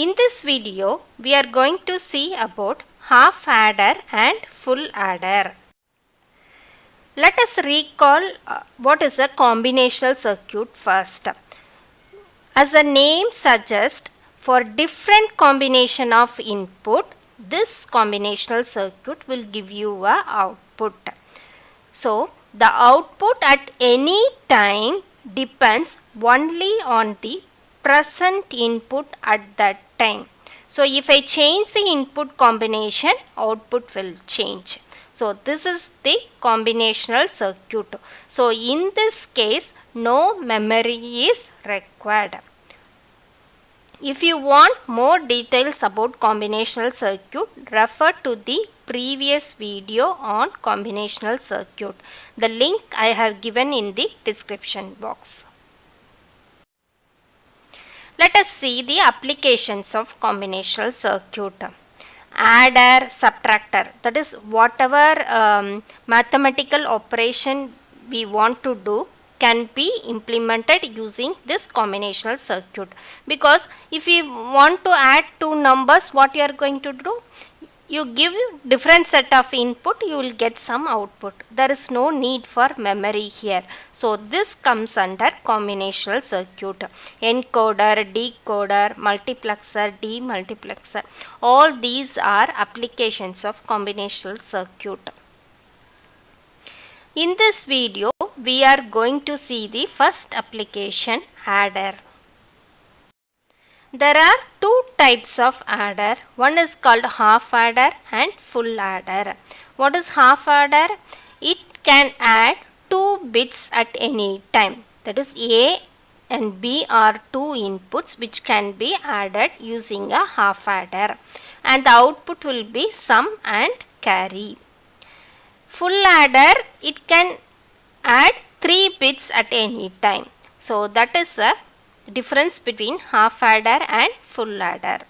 In this video, we are going to see about half adder and full adder. Let us recall what is a combinational circuit first. As the name suggests, for different combination of input, this combinational circuit will give you a output. So, the output at any time depends only on the present input at that time. So, if I change the input combination, output will change. So, this is the combinational circuit. So, in this case, no memory is required. If you want more details about combinational circuit, refer to the previous video on combinational circuit. The link I have given in the description box. Let us see the applications of combinational circuit. Adder, subtractor, that is whatever mathematical operation we want to do can be implemented using this combinational circuit, because if you want to add two numbers, what you are going to do? You give different set of input, you will get some output. There is no need for memory here. So this comes under combinational circuit. Encoder, decoder, multiplexer, demultiplexer, all these are applications of combinational circuit. In this video, we are going to see the first application, adder. There are two types of adder. One is called half adder and full adder. What is half adder? It can add 2 bits at any time. That is, A and B are two inputs which can be added using a half adder, and the output will be sum and carry. Full adder, it can add 3 bits at any time. So that is a difference between half adder and full adder.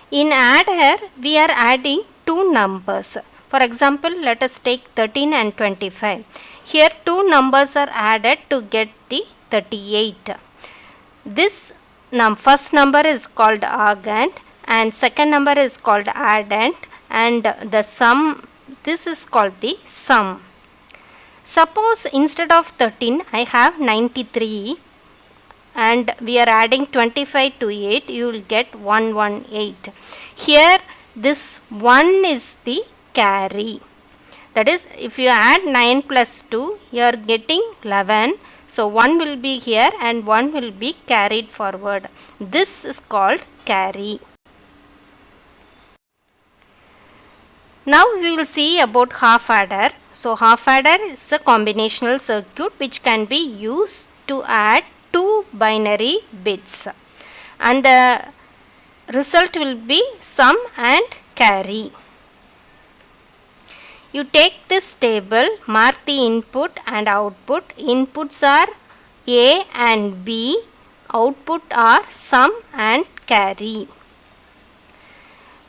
In adder, we are adding two numbers. For example, let us take 13 and 25. Here two numbers are added to get the 38. This first number is called argand and second number is called addend, and the sum, this is called the sum. Suppose instead of 13 I have 93 and we are adding 25 to 8, you will get 118. Here this 1 is the carry. That is, if you add 9 plus 2, you are getting 11. So 1 will be here and 1 will be carried forward. This is called carry. Now we will see about half adder. So half adder is a combinational circuit which can be used to add two binary bits, and the result will be sum and carry. You take this table, mark the input and output. Inputs are A and B, output are sum and carry.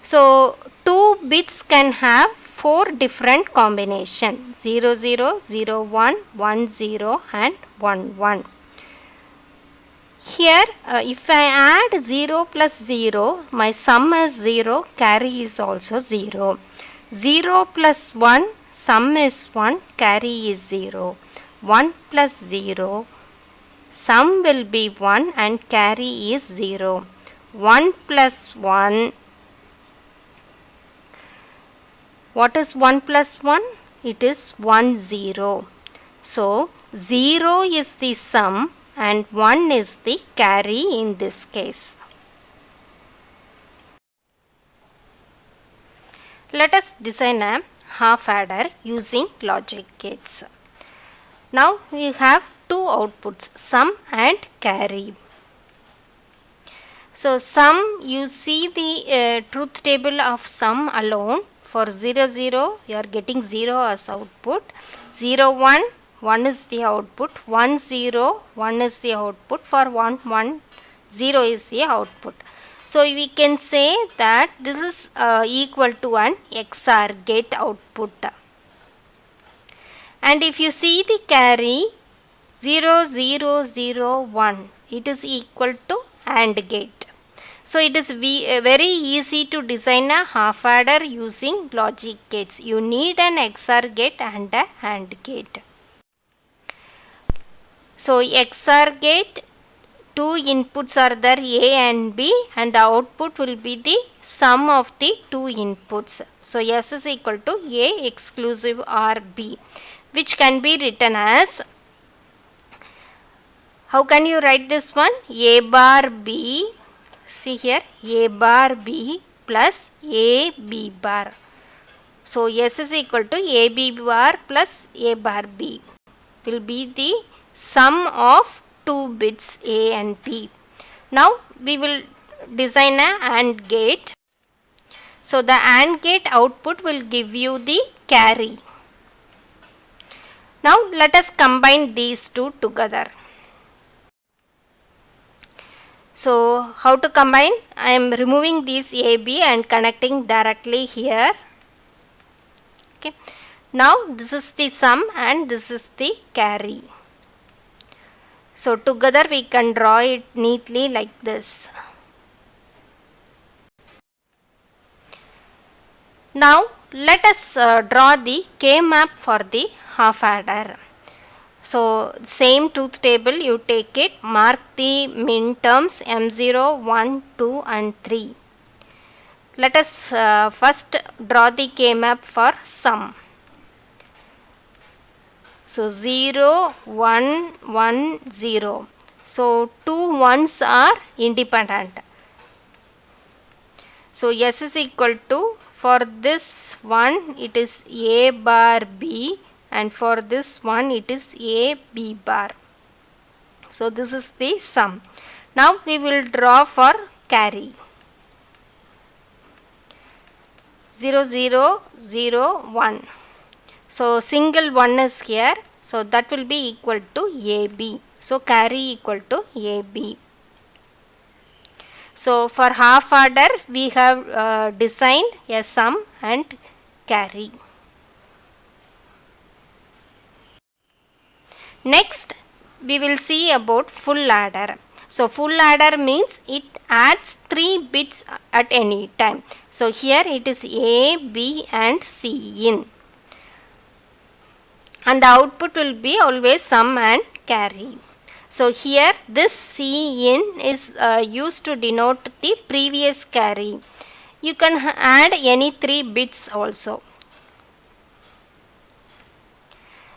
So 2 bits can have 4 different combinations, 0, 0, 0, 1, 1, 0 and 1, 1. Here if I add 0 plus 0, my sum is 0, carry is also 0. 0 plus 1, sum is 1, carry is 0. 1 plus 0, sum will be 1 and carry is 0. 1 plus 1, what is 1 plus 1? It is 1, 0. So 0 is the sum and 1 is the carry in this case. Let us design a half adder using logic gates. Now we have two outputs, sum and carry. So sum, you see the truth table of sum alone. For 0, 0, you are getting 0 as output. 0, 1, 1 is the output. 1, 0, 1 is the output. For 1, 1, 0 is the output. So we can say that this is equal to an XOR gate output. And if you see the carry 0, 0, 0, 1, it is equal to AND gate. So it is very easy to design a half adder using logic gates. You need an XOR gate and a AND gate. So XOR gate, two inputs are there, A and B, and the output will be the sum of the two inputs. So S is equal to A exclusive OR B, which can be written as, how can you write this one? A bar B, see here, A bar B plus A B bar. So S is equal to A B bar plus A bar B will be the sum of two bits A and B. Now we will design a AND gate. So the AND gate output will give you the carry. Now let us combine these two together. So how to combine? I am removing these AB and connecting directly here. Okay. Now this is the sum and this is the carry. So together we can draw it neatly like this. Now let us draw the K-map for the half adder. So same truth table, you take it, mark the min terms M0, 1, 2 and 3. Let us first draw the K-map for sum. So 0, 1, 1, 0. So two ones are independent. So S is equal to, for this one it is A bar B, and for this one it is A B bar. So this is the sum. Now we will draw for carry. 0, 0, 0, 1. So single 1 is here. So that will be equal to AB. So carry equal to AB. So for half adder we have designed a sum and carry. Next we will see about full adder. So full adder means it adds 3 bits at any time. So here it is A, B and C in. And the output will be always sum and carry. So here this C in is used to denote the previous carry. You can add any 3 bits also.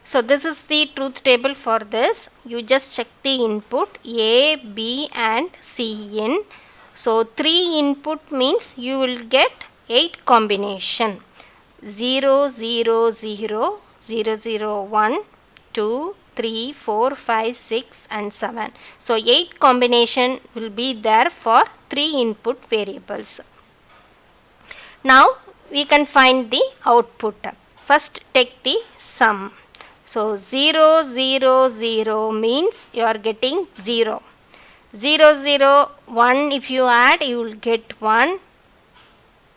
So this is the truth table for this. You just check the input A, B and C in. So 3 input means you will get 8 combination. 0, 0, 0, 0, 0, 1, 2, 3, 4, 5, 6 and 7. So 8 combination will be there for 3 input variables. Now we can find the output. First take the sum. So 0, 0, 0 means you are getting 0. 0, 0, 1 if you add you will get 1.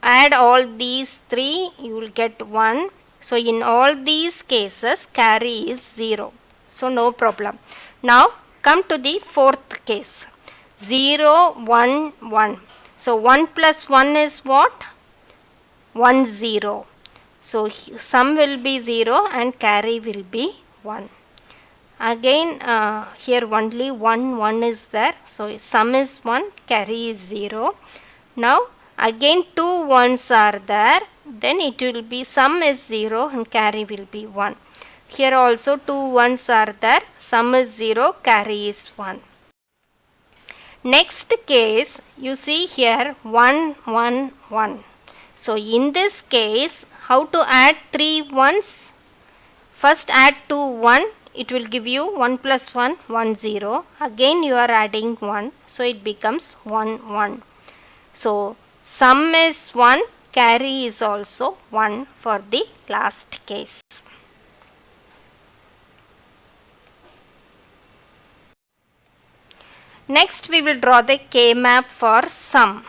Add all these 3 you will get 1. So in all these cases carry is 0. So no problem. Now come to the fourth case. 0, 1, 1. So 1 plus 1 is what? 1, 0. So sum will be 0 and carry will be 1. Again here only 1, 1 is there. So sum is 1, carry is 0. Now again 2 ones are there. Then it will be sum is 0 and carry will be 1. Here also 2 ones are there. Sum is 0, carry is 1. Next case you see here 1, 1, 1. So in this case how to add 3 ones? First add 2 1. It will give you 1 plus 1, 1, 0. Again you are adding 1. So it becomes 1, 1. So sum is 1. Carry is also 1 for the last case. Next we will draw the K-map for sum.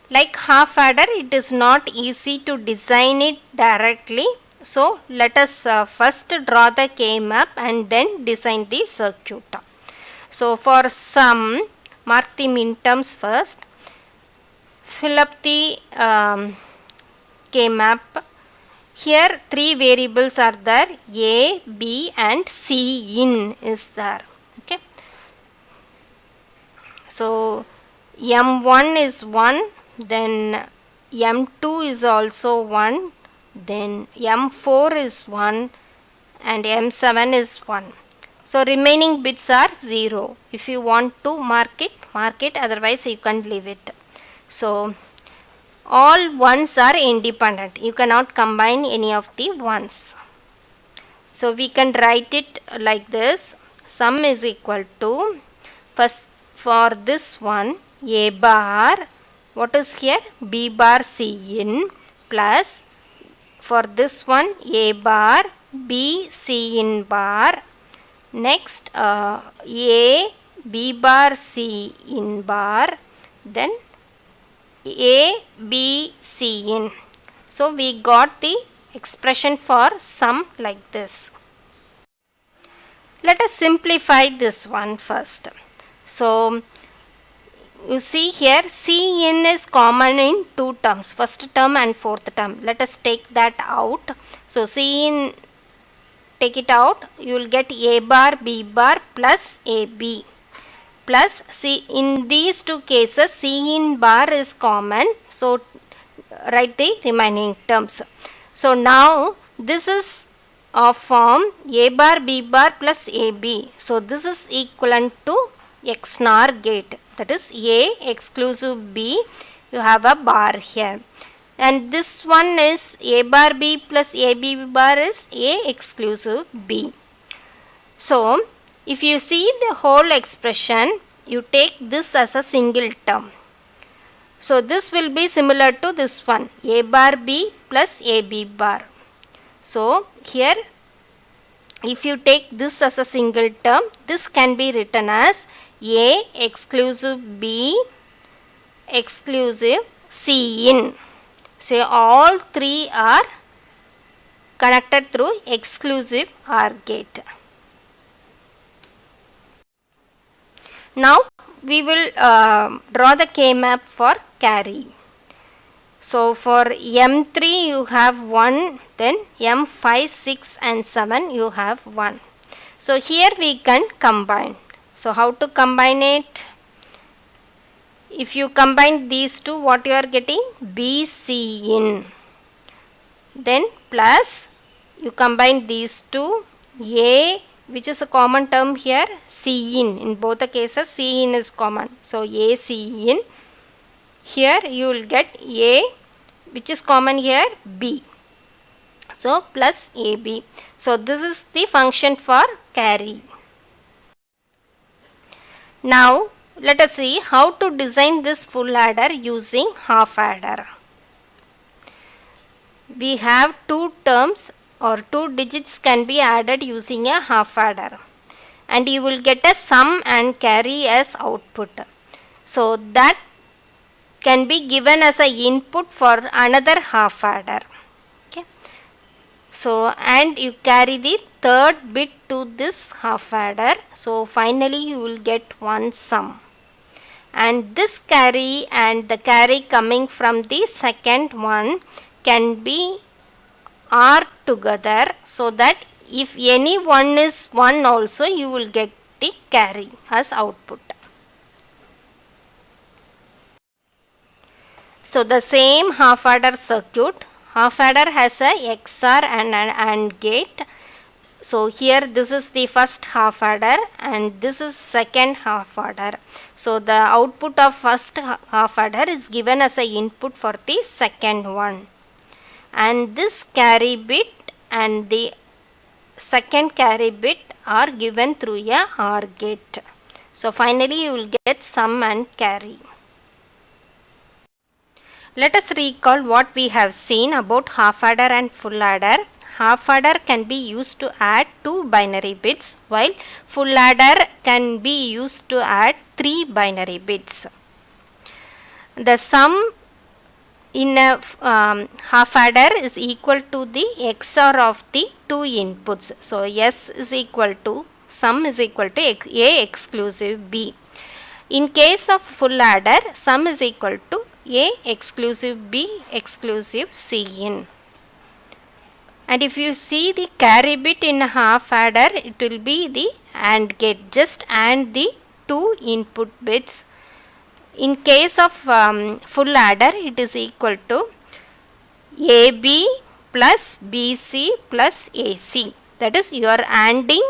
Like half adder it is not easy to design it directly. So let us first draw the K-map and then design the circuit. So for sum, mark the minterms first. Fill up the K-map. Here 3 variables are there, A, B and C in is there. Okay. So M1 is 1, then M2 is also 1, then M4 is 1 and M7 is 1. So remaining bits are 0. If you want to mark it, otherwise you can leave it. So all ones are independent. You cannot combine any of the ones. So we can write it like this. Sum is equal to, first for this one, A bar, what is here? B bar C in, plus for this one, A bar B C in bar. Next A B bar C in bar, then A B C in. So we got the expression for sum like this. Let us simplify this one first. So you see here C in is common in two terms, first term and fourth term. Let us take that out. So C in, take it out, you will get A bar B bar plus AB, plus C. In these two cases C in bar is common, so write the remaining terms. So now this is of form A bar B bar plus AB. So this is equivalent to XNOR gate, that is A exclusive B, you have a bar here. And this one is A bar B plus AB bar is A exclusive B. So if you see the whole expression, you take this as a single term. So this will be similar to this one, A bar B plus AB bar. So here if you take this as a single term, this can be written as A exclusive B exclusive C in. So all three are connected through exclusive OR gate. Now we will draw the K-map for carry. So for M3 you have 1, then M5, 6 and 7 you have 1. So here we can combine. So how to combine it? If you combine these two, what you are getting? B, C in. Then plus you combine these two, A, which is a common term here, C in. In both the cases C in is common. So A, C in. Here you will get A, which is common here, B. So plus AB. So this is the function for carry. Now let us see how to design this full adder using half adder. We have two terms or two digits can be added using a half adder, and you will get a sum and carry as output. So that can be given as an input for another half adder. Okay. So and you carry the third bit to this half adder. So finally you will get one sum. And this carry and the carry coming from the second one can be OR together, so that if any one is 1 also, you will get the carry as output. So the same half adder circuit, half adder has a XOR and an AND gate. So here this is the first half adder and this is second half adder. So the output of first half adder is given as an input for the second one. And this carry bit and the second carry bit are given through a OR gate. So finally you will get sum and carry. Let us recall what we have seen about half adder and full adder. Half adder can be used to add 2 binary bits, while full adder can be used to add 3 binary bits. The sum in a half adder is equal to the XOR of the 2 inputs. So S is equal to, sum is equal to A exclusive B. In case of full adder, sum is equal to A exclusive B exclusive Cin. And if you see the carry bit in half adder, it will be the AND gate. Just AND the two input bits. In case of full adder, it is equal to AB plus BC plus AC. That is, you are ANDing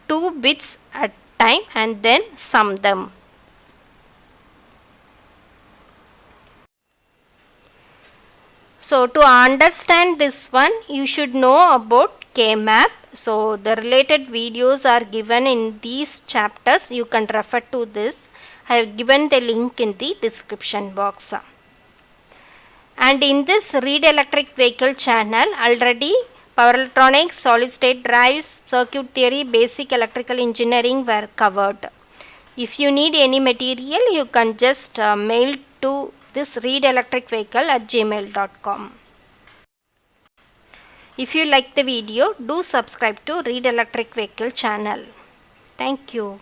two bits at time and then sum them. So to understand this one, you should know about K-map. So the related videos are given in these chapters. You can refer to this. I have given the link in the description box. And in this Read Electric Vehicle channel, already power electronics, solid state drives, circuit theory, basic electrical engineering were covered. If you need any material, you can just mail to this readelectricvehicle@gmail.com. If you like the video, do subscribe to Read Electric Vehicle channel. Thank you.